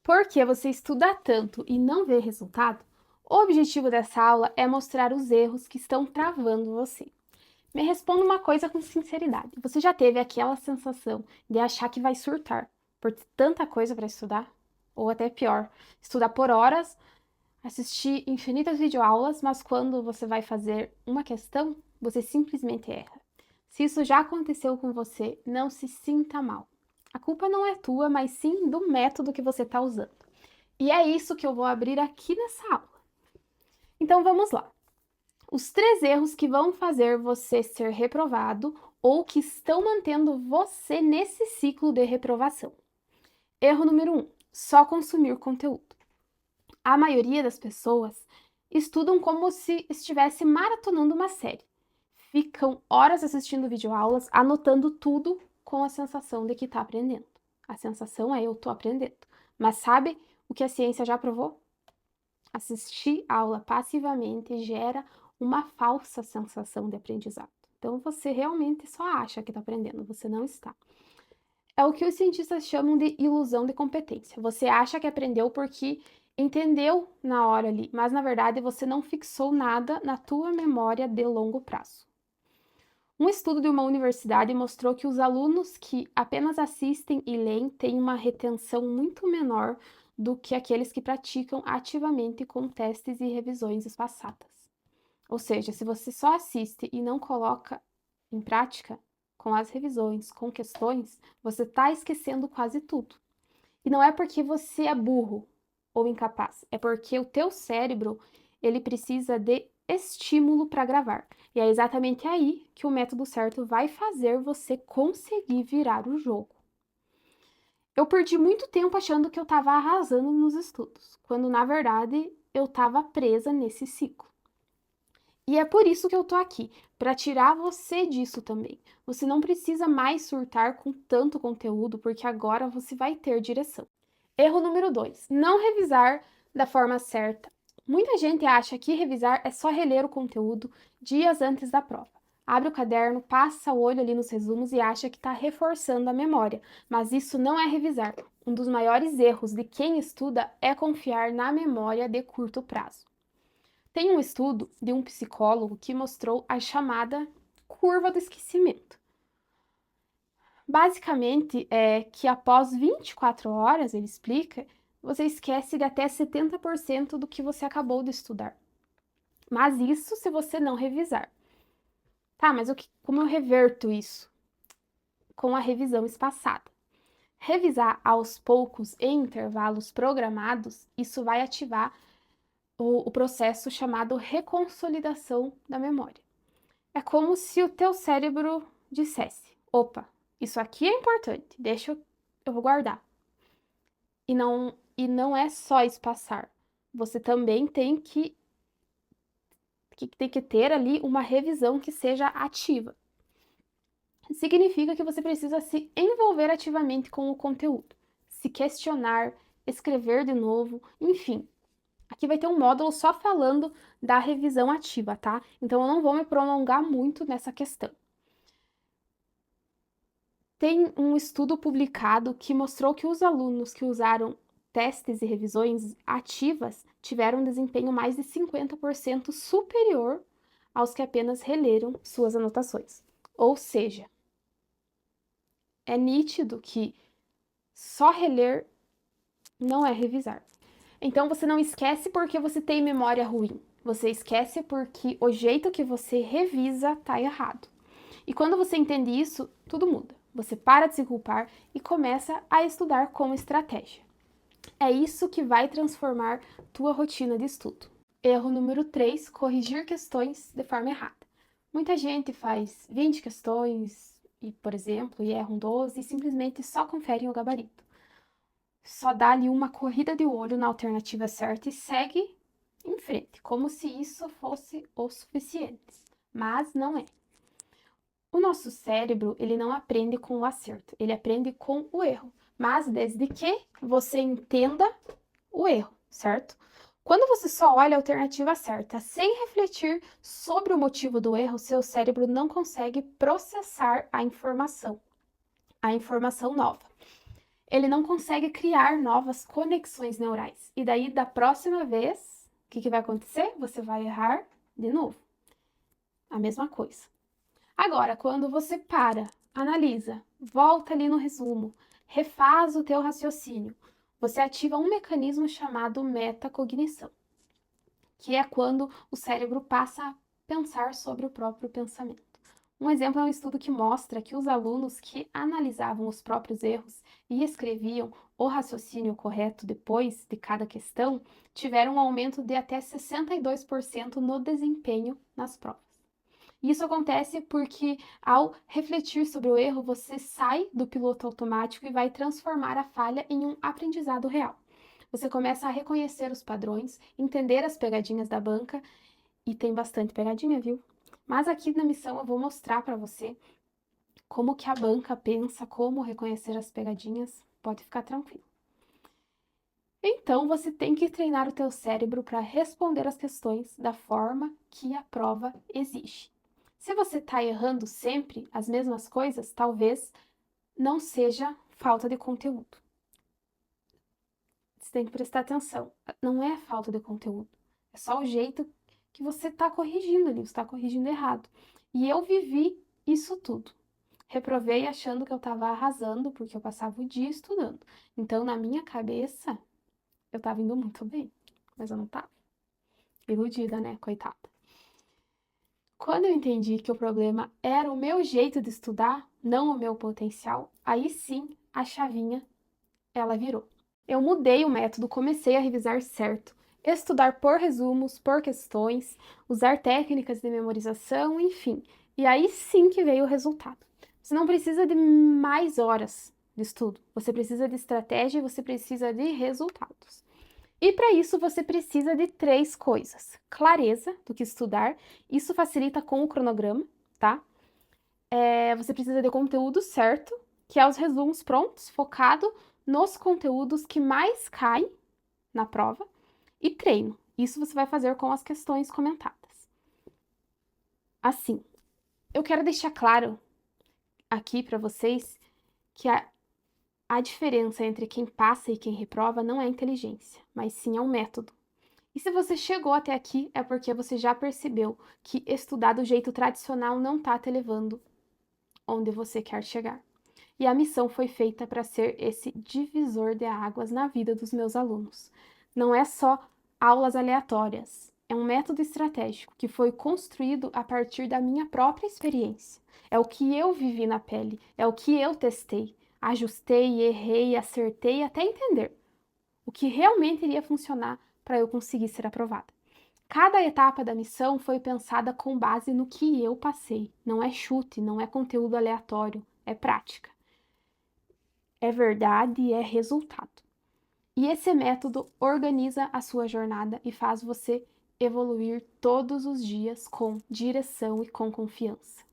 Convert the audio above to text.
Porque você estuda tanto e não vê resultado, o objetivo dessa aula é mostrar os erros que estão travando você. Me responda uma coisa com sinceridade. Você já teve aquela sensação de achar que vai surtar por ter tanta coisa para estudar? Ou até pior, estudar por horas, assistir infinitas videoaulas, mas quando você vai fazer uma questão, você simplesmente erra. Se isso já aconteceu com você, não se sinta mal. A culpa não é tua, mas sim do método que você está usando. E é isso que eu vou abrir aqui nessa aula. Então vamos lá. Os 3 erros que vão fazer você ser reprovado ou que estão mantendo você nesse ciclo de reprovação. Erro número 1: só consumir conteúdo. A maioria das pessoas estudam como se estivesse maratonando uma série. Ficam horas assistindo videoaulas, anotando tudo com a sensação de que está aprendendo. A sensação é eu estou aprendendo. Mas sabe o que a ciência já provou? Assistir aula passivamente gera uma falsa sensação de aprendizado. Então você realmente só acha que está aprendendo, você não está. É o que os cientistas chamam de ilusão de competência. Você acha que aprendeu porque entendeu na hora ali, mas na verdade você não fixou nada na tua memória de longo prazo. Um estudo de uma universidade mostrou que os alunos que apenas assistem e leem têm uma retenção muito menor do que aqueles que praticam ativamente com testes e revisões espaçadas. Ou seja, se você só assiste e não coloca em prática, com as revisões, com questões, você está esquecendo quase tudo. E não é porque você é burro ou incapaz, é porque o teu cérebro, ele precisa de estímulo para gravar. E é exatamente aí que o método certo vai fazer você conseguir virar o jogo. Eu perdi muito tempo achando que eu estava arrasando nos estudos, quando na verdade eu estava presa nesse ciclo. E é por isso que eu tô aqui, para tirar você disso também. Você não precisa mais surtar com tanto conteúdo, porque agora você vai ter direção. Erro número 2: não revisar da forma certa. Muita gente acha que revisar é só reler o conteúdo dias antes da prova. Abre o caderno, passa o olho ali nos resumos e acha que está reforçando a memória. Mas isso não é revisar. Um dos maiores erros de quem estuda é confiar na memória de curto prazo. Tem um estudo de um psicólogo que mostrou a chamada curva do esquecimento. Basicamente, é que após 24 horas, ele explica, você esquece de até 70% do que você acabou de estudar. Mas isso se você não revisar. Tá, mas como eu reverto isso? Com a revisão espaçada. Revisar aos poucos em intervalos programados, isso vai ativar o processo chamado reconsolidação da memória. É como se o teu cérebro dissesse: opa, isso aqui é importante, eu vou guardar. E não é só espaçar. Você também tem que ter ali uma revisão que seja ativa. Significa que você precisa se envolver ativamente com o conteúdo, se questionar, escrever de novo, enfim. Aqui vai ter um módulo só falando da revisão ativa, tá? Então eu não vou me prolongar muito nessa questão. Tem um estudo publicado que mostrou que os alunos que usaram testes e revisões ativas tiveram um desempenho mais de 50% superior aos que apenas releram suas anotações. Ou seja, é nítido que só reler não é revisar. Então você não esquece porque você tem memória ruim. Você esquece porque o jeito que você revisa tá errado. E quando você entende isso, tudo muda. Você para de se culpar e começa a estudar com estratégia. É isso que vai transformar tua rotina de estudo. Erro número 3: corrigir questões de forma errada. Muita gente faz 20 questões, por exemplo, e erram 12 e simplesmente só conferem o gabarito. Só dá ali uma corrida de olho na alternativa certa e segue em frente, como se isso fosse o suficiente. Mas não é. O nosso cérebro, ele não aprende com o acerto, ele aprende com o erro, mas desde que você entenda o erro, certo? Quando você só olha a alternativa certa sem refletir sobre o motivo do erro, seu cérebro não consegue processar a informação nova. ele não consegue criar novas conexões neurais. E daí, da próxima vez, o que vai acontecer? Você vai errar de novo. A mesma coisa. Agora, quando você para, analisa, volta ali no resumo, refaz o teu raciocínio, você ativa um mecanismo chamado metacognição, que é quando o cérebro passa a pensar sobre o próprio pensamento. Um exemplo é um estudo que mostra que os alunos que analisavam os próprios erros e escreviam o raciocínio correto depois de cada questão tiveram um aumento de até 62% no desempenho nas provas. Isso acontece porque, ao refletir sobre o erro, você sai do piloto automático e vai transformar a falha em um aprendizado real. Você começa a reconhecer os padrões, entender as pegadinhas da banca, e tem bastante pegadinha, viu? Mas aqui na missão eu vou mostrar para você como que a banca pensa, como reconhecer as pegadinhas. Pode ficar tranquilo. Então, você tem que treinar o teu cérebro para responder as questões da forma que a prova exige. Se você está errando sempre as mesmas coisas, talvez não seja falta de conteúdo. Você tem que prestar atenção. Não é falta de conteúdo. É só o jeito que você está corrigindo ali, você está corrigindo errado. E eu vivi isso tudo. Reprovei achando que eu estava arrasando, porque eu passava o dia estudando. Então, na minha cabeça, eu estava indo muito bem, mas eu não estava. Iludida, né? Coitada. Quando eu entendi que o problema era o meu jeito de estudar, não o meu potencial, aí sim a chavinha ela virou. Eu mudei o método, comecei a revisar certo, estudar por resumos, por questões, usar técnicas de memorização, enfim. E aí sim que veio o resultado. Você não precisa de mais horas de estudo, você precisa de estratégia e você precisa de resultados. E para isso você precisa de 3 coisas: clareza do que estudar, isso facilita com o cronograma, tá? Você precisa de conteúdo certo, que é os resumos prontos, focado nos conteúdos que mais caem na prova, e treino. Isso você vai fazer com as questões comentadas. Assim, eu quero deixar claro aqui para vocês que a diferença entre quem passa e quem reprova não é inteligência, mas sim é um método. E se você chegou até aqui, é porque você já percebeu que estudar do jeito tradicional não está te levando onde você quer chegar. E a missão foi feita para ser esse divisor de águas na vida dos meus alunos. Não é só aulas aleatórias, é um método estratégico que foi construído a partir da minha própria experiência. É o que eu vivi na pele, é o que eu testei, ajustei, errei, acertei até entender o que realmente iria funcionar para eu conseguir ser aprovada. Cada etapa da missão foi pensada com base no que eu passei. Não é chute, não é conteúdo aleatório, é prática. É verdade e é resultado. E esse método organiza a sua jornada e faz você evoluir todos os dias com direção e com confiança.